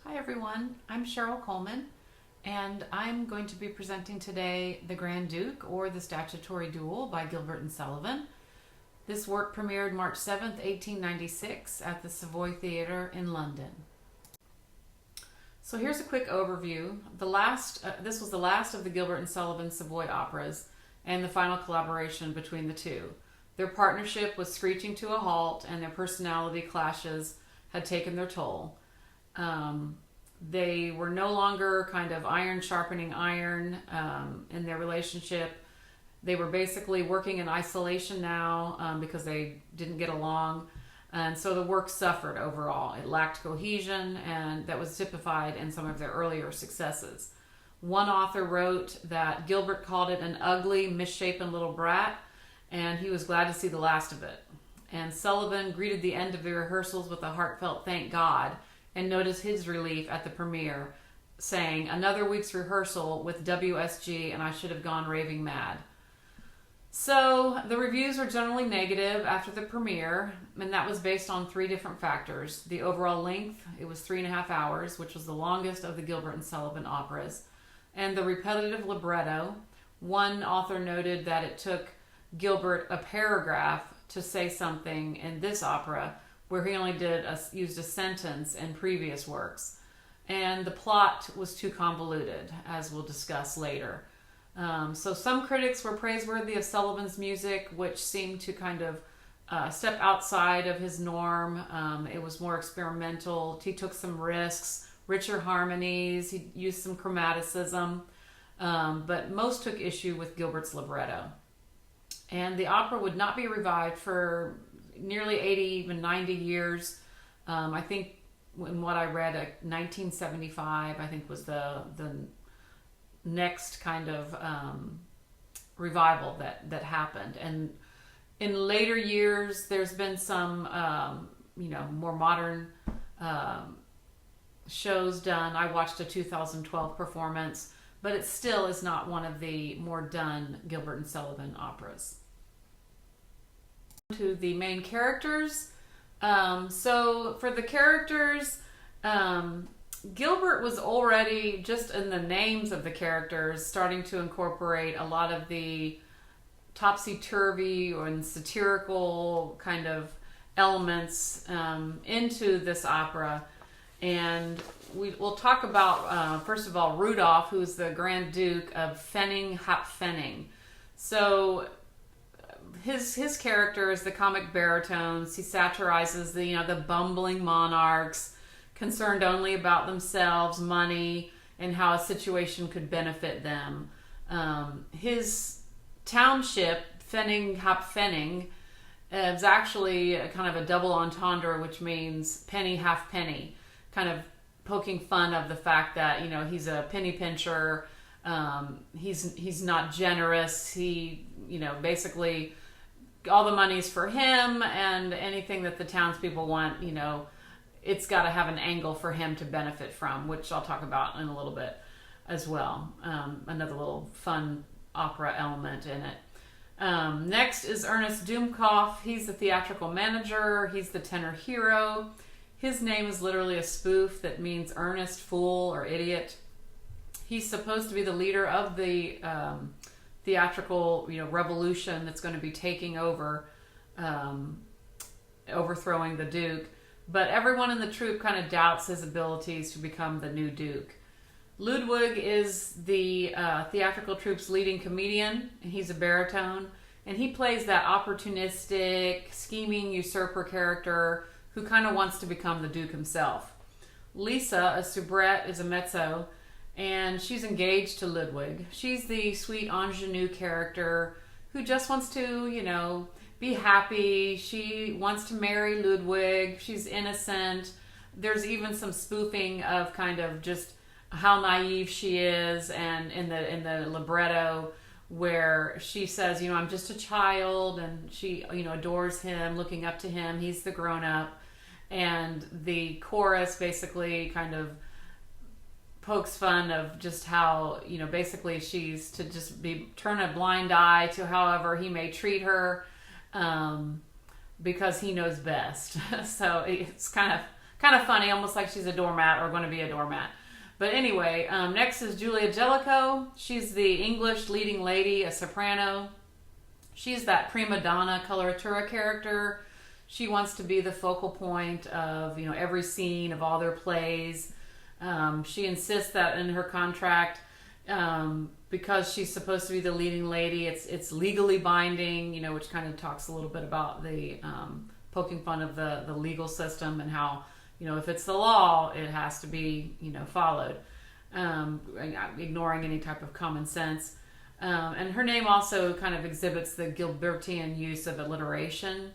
Hi everyone, I'm Cheryl Coleman and I'm going to be presenting today The Grand Duke or The Statutory Duel by Gilbert and Sullivan. This work premiered March 7th, 1896 at the Savoy Theatre in London. So here's a quick overview. This was the last of the Gilbert and Sullivan Savoy operas and the final collaboration between the two. Their partnership was screeching to a halt and their personality clashes had taken their toll. They were no longer kind of iron sharpening iron in their relationship. They were basically working in isolation now because they didn't get along. And so the work suffered overall. It lacked cohesion, and that was typified in some of their earlier successes. One author wrote that Gilbert called it an ugly, misshapen little brat, and he was glad to see the last of it. And Sullivan greeted the end of the rehearsals with a heartfelt thank God, and noticed his relief at the premiere, saying, "Another week's rehearsal with WSG and I should have gone raving mad." So the reviews were generally negative after the premiere, and that was based on three different factors. The overall length, it was 3.5 hours, which was the longest of the Gilbert and Sullivan operas, and the repetitive libretto. One author noted that it took Gilbert a paragraph to say something in this opera, where he only used a sentence in previous works. And the plot was too convoluted, as we'll discuss later. So some critics were praiseworthy of Sullivan's music, which seemed to kind of step outside of his norm. It was more experimental. He took some risks, richer harmonies. He used some chromaticism. But most took issue with Gilbert's libretto. And the opera would not be revived for nearly 80, even 90 years. I think in what I read, 1975, I think was the next kind of revival that happened. And in later years, there's been some, more modern shows done. I watched a 2012 performance, but it still is not one of the more done Gilbert and Sullivan operas. To the main characters. So for the characters, Gilbert was already, just in the names of the characters, starting to incorporate a lot of the topsy-turvy and satirical kind of elements into this opera. And we'll talk about, first of all, Rudolph, who's the Grand Duke of Fenning. So his character is the comic baritones. He satirizes the bumbling monarchs, concerned only about themselves, money, and how a situation could benefit them. His township, Fenning, is actually a kind of a double entendre, which means penny, half penny, kind of poking fun of the fact that he's a penny pincher. He's not generous. He basically all the money's for him, and anything that the townspeople want, it's got to have an angle for him to benefit from, which I'll talk about in a little bit as well. Another little fun opera element in it. Next is Ernest Dummkopf. He's the theatrical manager. He's the tenor hero. His name is literally a spoof that means earnest, fool, or idiot. He's supposed to be the leader of the theatrical revolution that's going to be taking over, overthrowing the Duke. But everyone in the troupe kind of doubts his abilities to become the new Duke. Ludwig is the theatrical troupe's leading comedian, and he's a baritone. And he plays that opportunistic, scheming usurper character who kind of wants to become the Duke himself. Lisa, a soubrette, is a mezzo, and she's engaged to Ludwig. She's the sweet ingenue character who just wants to, be happy. She wants to marry Ludwig. She's innocent. There's even some spoofing of kind of just how naive she is, and in the libretto where she says, I'm just a child, and she, adores him, looking up to him. He's the grown-up. And the chorus basically kind of pokes fun of just how, basically she's to just turn a blind eye to however he may treat her, because he knows best. So it's kind of kind of funny, almost like she's a doormat or going to be a doormat. But anyway, next is Julia Jellicoe. She's the English leading lady, a soprano. She's that prima donna coloratura character. She wants to be the focal point of, every scene of all their plays. She insists that in her contract, because she's supposed to be the leading lady, it's legally binding, which kind of talks a little bit about the poking fun of the legal system and how, if it's the law, it has to be, followed, ignoring any type of common sense. And her name also kind of exhibits the Gilbertian use of alliteration.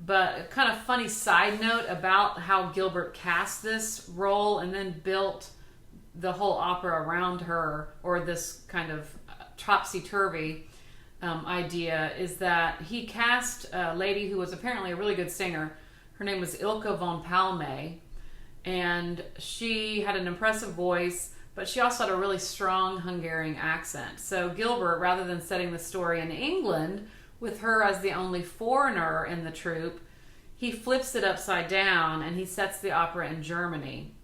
But a kind of funny side note about how Gilbert cast this role and then built the whole opera around her, or this kind of topsy-turvy idea, is that he cast a lady who was apparently a really good singer. Her name was Ilka von Palme, and she had an impressive voice, but she also had a really strong Hungarian accent. So Gilbert, rather than setting the story in England with her as the only foreigner in the troupe, he flips it upside down and he sets the opera in Germany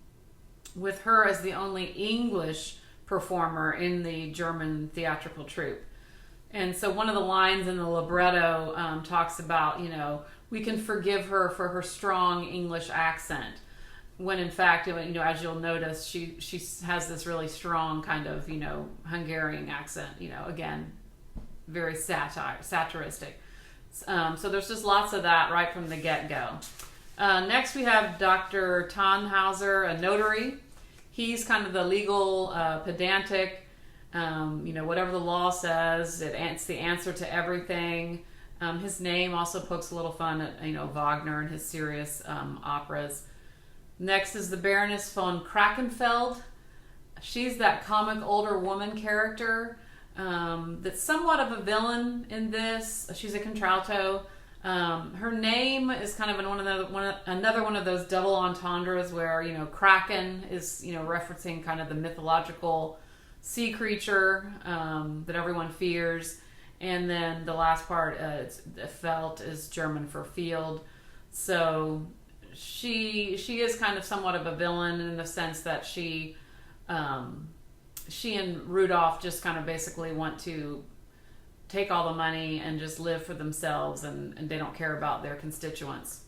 with her as the only English performer in the German theatrical troupe. And so one of the lines in the libretto talks about, we can forgive her for her strong English accent, when in fact, as you'll notice, she has this really strong kind of, Hungarian accent, again, very satiristic. So there's just lots of that right from the get-go. Next we have Dr. Tannhauser, a notary. He's kind of the legal, pedantic, whatever the law says, it's the answer to everything. His name also pokes a little fun at, Wagner and his serious operas. Next is the Baroness von Krakenfeld. She's that comic older woman character that's somewhat of a villain in this. She's a contralto. Her name is kind of another one of those double entendres where, Kraken is, referencing kind of the mythological sea creature that everyone fears. And then the last part, Feld, is German for field. So she is kind of somewhat of a villain in the sense that she and Rudolph just kind of basically want to take all the money and just live for themselves, and they don't care about their constituents.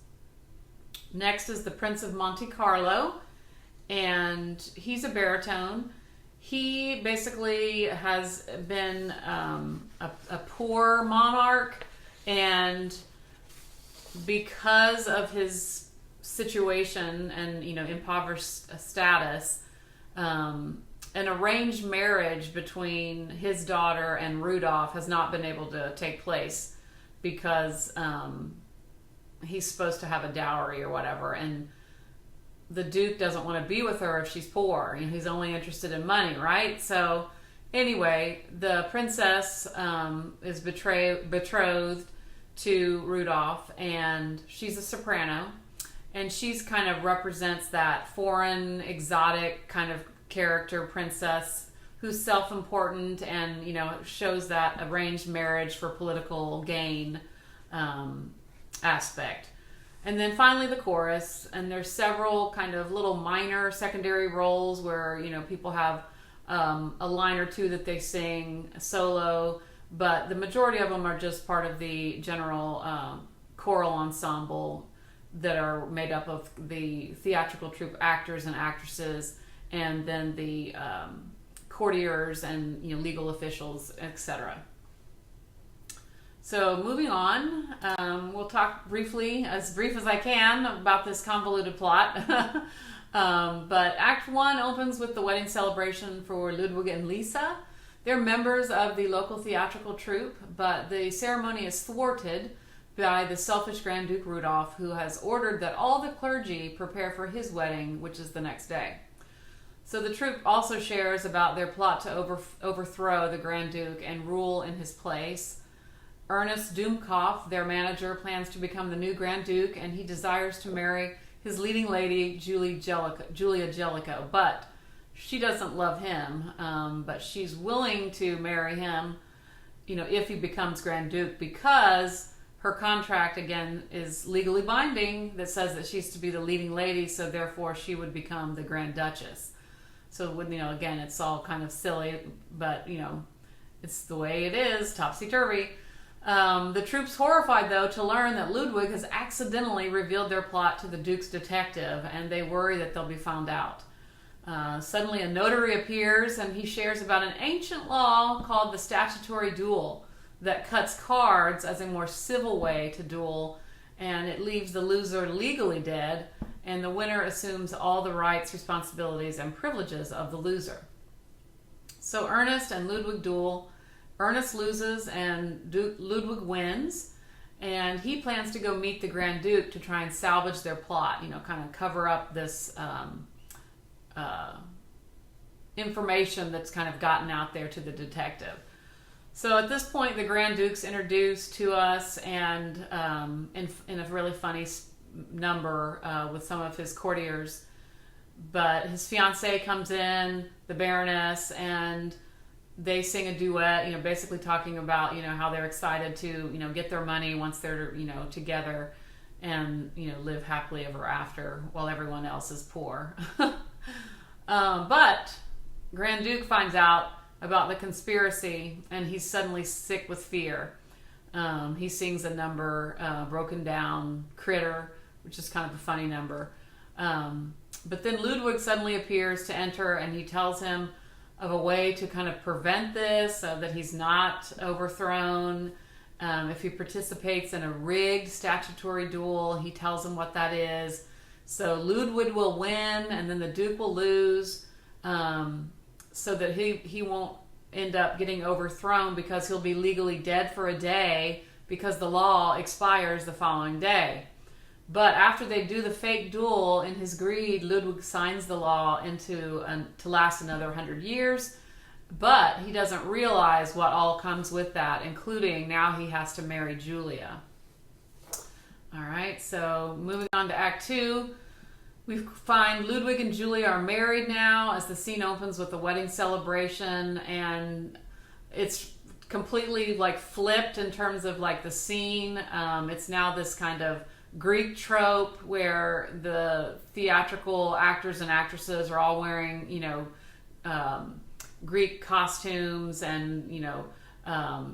Next is the Prince of Monte Carlo, and he's a baritone. He basically has been a poor monarch, and because of his situation and impoverished status, an arranged marriage between his daughter and Rudolph has not been able to take place because he's supposed to have a dowry or whatever, and the Duke doesn't want to be with her if she's poor. He's only interested in money, right? So anyway, the princess is betrothed to Rudolph, and she's a soprano, and she's kind of represents that foreign, exotic kind of character princess who's self-important and shows that arranged marriage for political gain aspect. And then finally the chorus, and there's several kind of little minor secondary roles where people have a line or two that they sing solo, but the majority of them are just part of the general choral ensemble that are made up of the theatrical troupe actors and actresses, and then the courtiers and legal officials, etc. So moving on, we'll talk briefly, as brief as I can, about this convoluted plot. But Act 1 opens with the wedding celebration for Ludwig and Lisa. They're members of the local theatrical troupe, but the ceremony is thwarted by the selfish Grand Duke Rudolph, who has ordered that all the clergy prepare for his wedding, which is the next day. So the troupe also shares about their plot to overthrow the Grand Duke and rule in his place. Ernest Dummkopf, their manager, plans to become the new Grand Duke, and he desires to marry his leading lady, Julia Jellicoe, but she doesn't love him, but she's willing to marry him, if he becomes Grand Duke, because her contract, again, is legally binding that says that she's to be the leading lady, so therefore she would become the Grand Duchess. So, when, again, it's all kind of silly, but, it's the way it is, topsy-turvy. The troops horrified, though, to learn that Ludwig has accidentally revealed their plot to the Duke's detective, and they worry that they'll be found out. Suddenly a notary appears, and he shares about an ancient law called the statutory duel that cuts cards as a more civil way to duel, and it leaves the loser legally dead, and the winner assumes all the rights, responsibilities, and privileges of the loser. So Ernest and Ludwig duel. Ernest loses and Ludwig wins, and he plans to go meet the Grand Duke to try and salvage their plot, kind of cover up this information that's kind of gotten out there to the detective. So at this point, the Grand Duke's introduced to us, and in a really funny number with some of his courtiers. But his fiancée comes in, the Baroness, and they sing a duet, basically talking about, how they're excited to, get their money once they're, together and, live happily ever after while everyone else is poor. But Grand Duke finds out about the conspiracy, and he's suddenly sick with fear. He sings a number, Broken Down Critter, which is kind of a funny number. But then Ludwig suddenly appears to enter, and he tells him of a way to kind of prevent this, so that he's not overthrown. If he participates in a rigged statutory duel, he tells him what that is. So Ludwig will win, and then the Duke will lose, so that he won't end up getting overthrown, because he'll be legally dead for a day, because the law expires the following day. But after they do the fake duel, in his greed, Ludwig signs the law to last another 100 years. But he doesn't realize what all comes with that, including now he has to marry Julia. All right, so moving on to Act 2. We find Ludwig and Julia are married now, as the scene opens with the wedding celebration, and it's completely flipped in terms of the scene. It's now this kind of Greek trope where the theatrical actors and actresses are all wearing, Greek costumes and,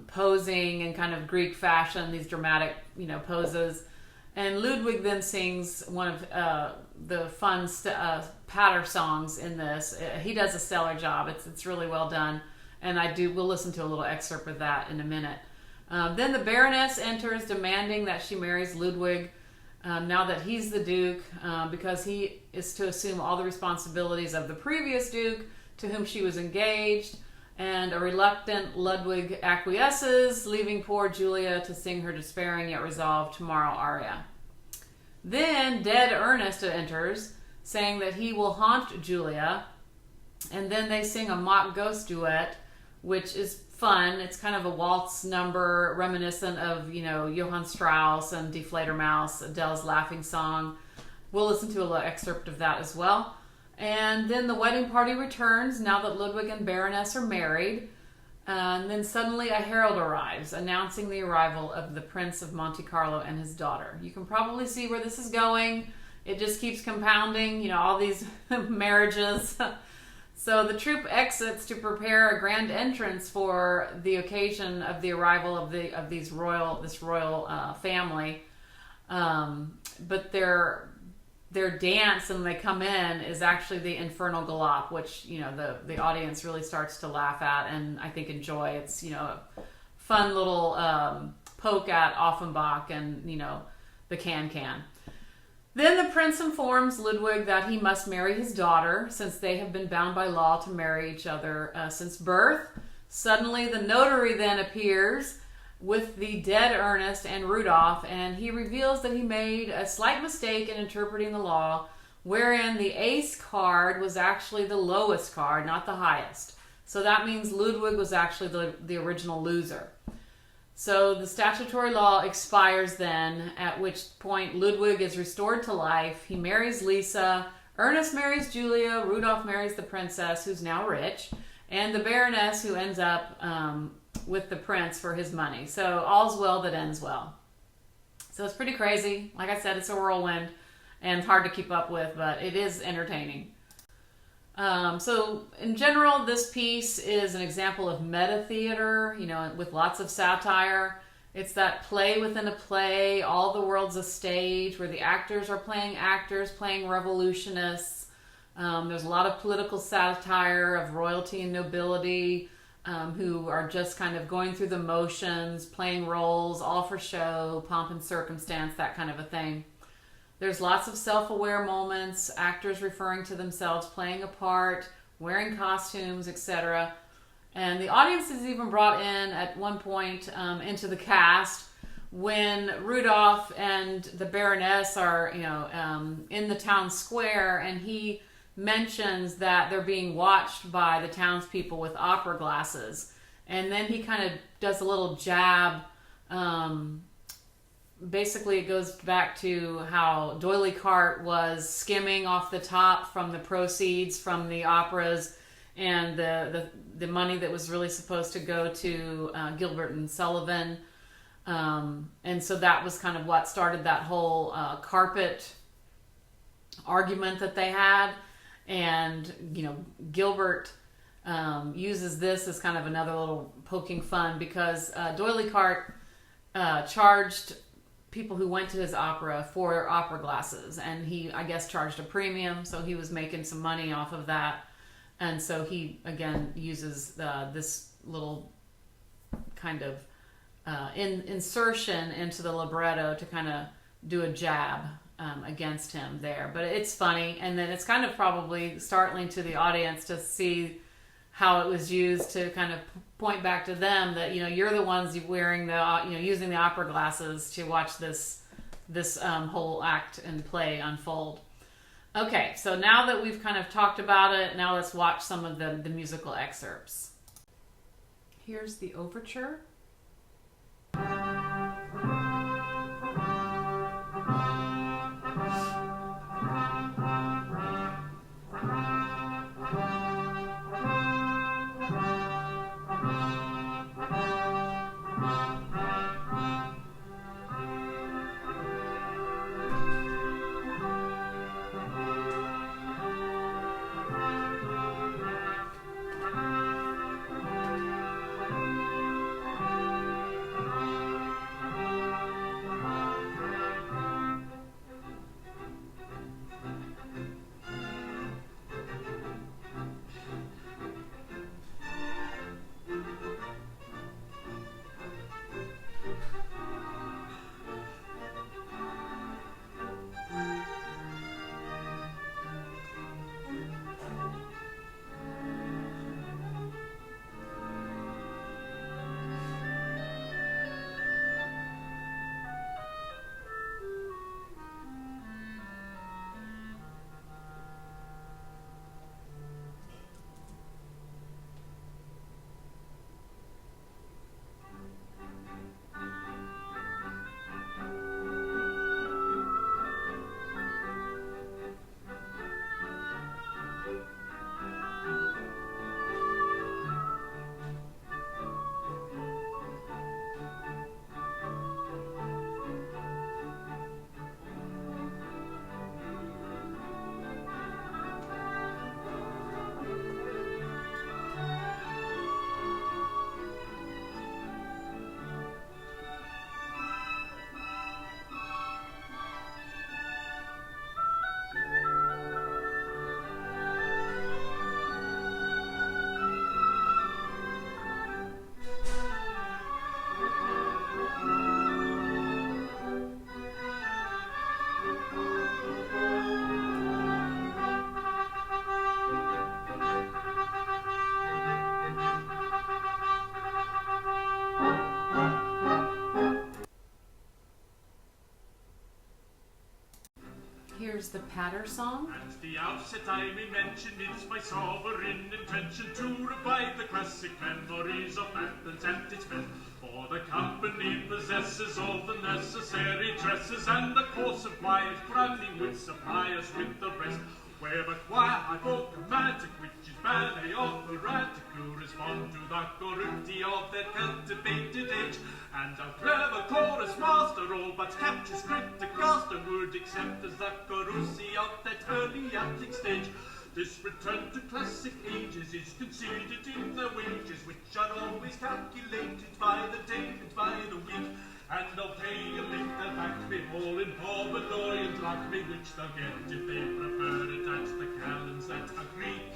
posing in kind of Greek fashion, these dramatic, poses. And Ludwig then sings one of the fun patter songs in this. He does a stellar job. It's really well done. And we'll listen to a little excerpt of that in a minute. Then the Baroness enters, demanding that she marries Ludwig, now that he's the Duke, because he is to assume all the responsibilities of the previous Duke, to whom she was engaged. And a reluctant Ludwig acquiesces, leaving poor Julia to sing her despairing yet resolved Tomorrow aria. Then dead Ernest enters, saying that he will haunt Julia, and then they sing a mock ghost duet, which is fun. It's kind of a waltz number reminiscent of, Johann Strauss and Die Fledermaus, Adele's Laughing Song. We'll listen to a little excerpt of that as well. And then the wedding party returns now that Ludwig and Baroness are married. And then suddenly a herald arrives, announcing the arrival of the Prince of Monte Carlo and his daughter. You can probably see where this is going. It just keeps compounding, all these marriages. So the troupe exits to prepare a grand entrance for the occasion of the arrival of this royal family. But their dance when they come in is actually the Infernal Galop, which the audience really starts to laugh at and I think enjoy. It's a fun little poke at Offenbach and the can. Then the prince informs Ludwig that he must marry his daughter, since they have been bound by law to marry each other since birth. Suddenly the notary then appears with the dead Ernest and Rudolph, and he reveals that he made a slight mistake in interpreting the law, wherein the ace card was actually the lowest card, not the highest. So that means Ludwig was actually the original loser. So the statutory law expires then, at which point Ludwig is restored to life. He marries Lisa, Ernest marries Julia, Rudolph marries the princess, who's now rich, and the Baroness, who ends up with the prince for his money. So all's well that ends well. So it's pretty crazy. Like I said, it's a whirlwind and it's hard to keep up with, but it is entertaining. So in general, this piece is an example of meta theater, you know, with lots of satire. It's that play within a play, all the world's a stage, where the actors are playing actors, playing revolutionists. There's a lot of political satire of royalty and nobility, who are just kind of going through the motions, playing roles, all for show, pomp and circumstance, that kind of a thing. There's lots of self-aware moments, actors referring to themselves, playing a part, wearing costumes, etc. And the audience is even brought in at one point into the cast when Rudolph and the Baroness are, you know, in the town square, and he mentions that they're being watched by the townspeople with opera glasses. And then he kind of does a little jab. Basically, it goes back to how D'Oyly Carte was skimming off the top from the proceeds from the operas and the money that was really supposed to go to Gilbert and Sullivan. And so that was kind of what started that whole carpet argument that they had. And, you know, Gilbert uses this as kind of another little poking fun, because D'Oyly Carte charged people who went to his opera for opera glasses, and he, I guess, charged a premium, so he was making some money off of that. And so he, again, uses this little kind of insertion into the libretto to kind of do a jab against him there. But it's funny, and then it's kind of probably startling to the audience to see how it was used to kind of point back to them that, you know, you're the ones wearing the, you know, using the opera glasses to watch this whole act and play unfold. Okay, so now that we've kind of talked about it, now let's watch some of the musical excerpts. Here's the overture. Here's the patter song. At the outset I may mention it's my sovereign intention to revive the classic memories of Athens and its men. For the company possesses all the necessary dresses and the course of quiet cramming with suppliers with the rest. Where but why I programmatic, which is ballet operatic, to respond to the corrupty of that cultivated age. And our clever chorus master all but captures criticaster would accept as the chorusi of that early attic stage. This return to classic ages is conceded in the wages, which are always calculated by the day and by the week. And they'll pay a link, they'll back me all in Hoboloy and Lockney, which they'll get if they prefer it at the calends that are Greek.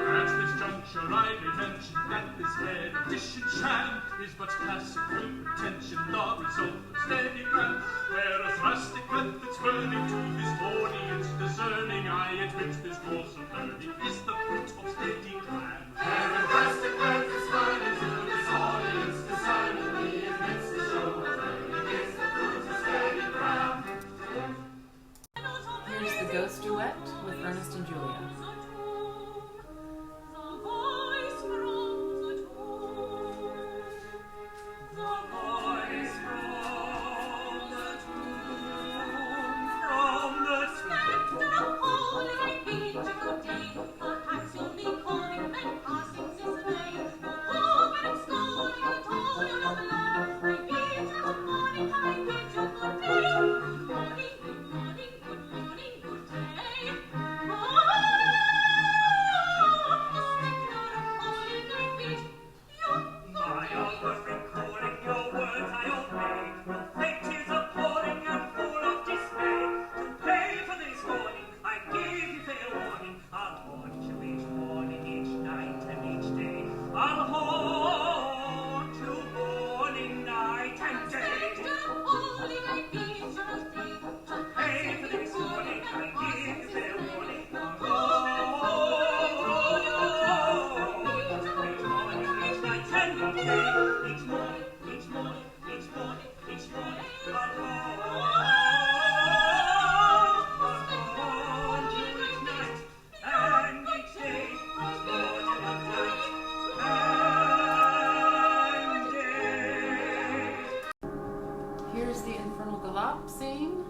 At this juncture I may mention that this erudition sham is but classical pretension, the result of steady gram. Whereas rustic methods burning to this audience discerning, I admit this course of learning is the fruit of steady gram. Whereas rustic methods burning to this audience discerning, he admits the show of learning is the fruit of steady gram. Here's the Ghost Duet with Ernest and Julia. Here's the Infernal Galop scene.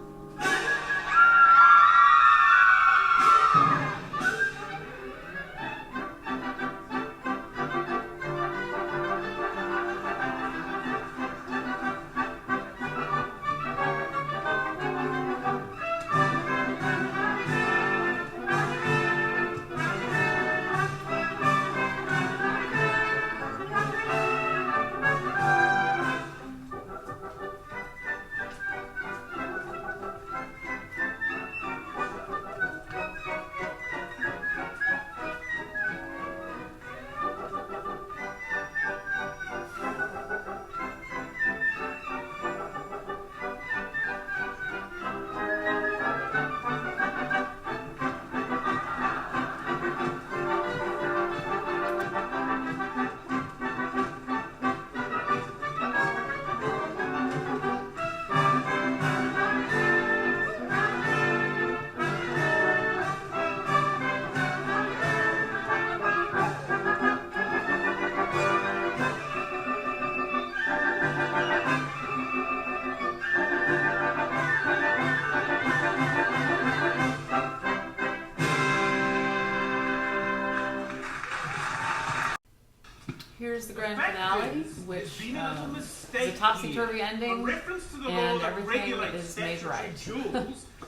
Here's the grand finale, which is a topsy-turvy ending, and everything is made right.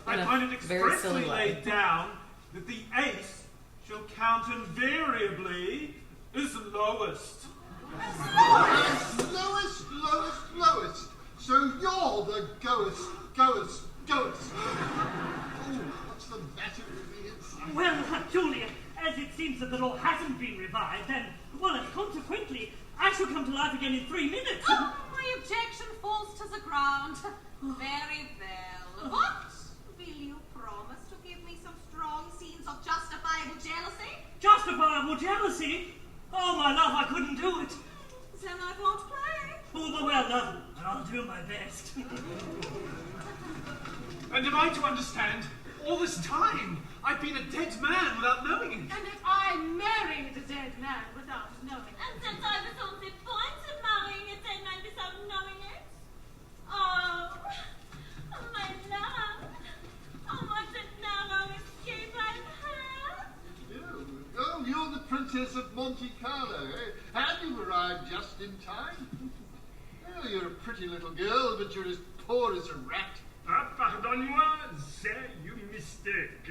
I find it very silly expressly laid down that the ace shall count invariably as the lowest. Lowest. So you're the goest. Oh, what's the matter with me inside? Well, Julia, as it seems that the law hasn't been revived, then, well, and consequently, I shall come to life again in 3 minutes. Oh, my objection falls to the ground. Very well. But will you promise to give me some strong scenes of justifiable jealousy? Justifiable jealousy? Oh, my love, I couldn't do it. Then I won't play. Oh, well, love, and I'll do my best. And am I to understand, all this time, I've been a dead man without knowing it? And that I married a dead man without knowing it. And since I was on the point of marrying a dead man without knowing it. Oh, my love. Monte Carlo, eh? And you've arrived just in time. Oh, you're a pretty little girl, but you're as poor as a rat. Ah, pardonne-moi, there you mistake.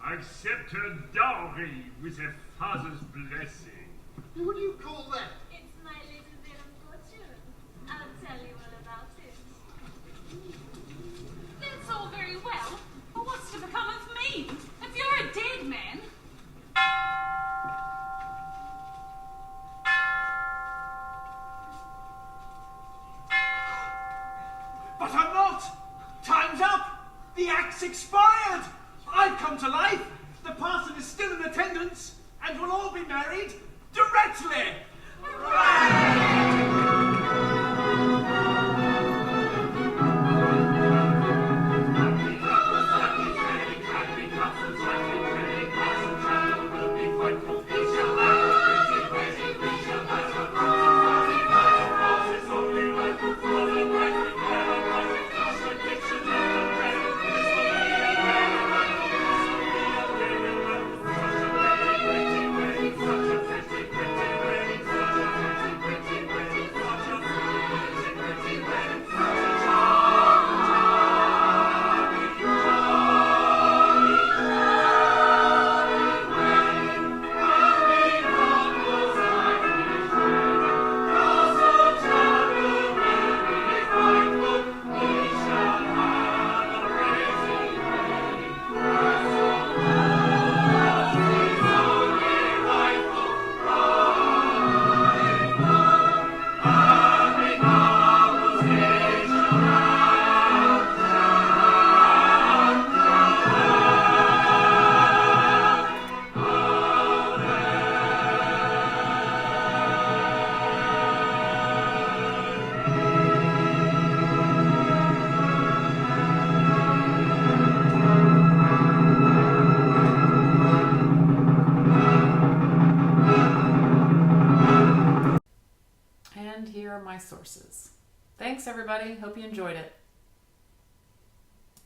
Accept her dowry with her father's blessing. What do you call that? It's my little bit of fortune. I'll tell you all about it. That's all very well, but what's to become of me? If you're a dead man... But I'm not! Time's up! The act's expired! I've come to life! The parson is still in attendance, and we'll all be married directly! And here are my sources. Thanks, everybody. Hope you enjoyed it.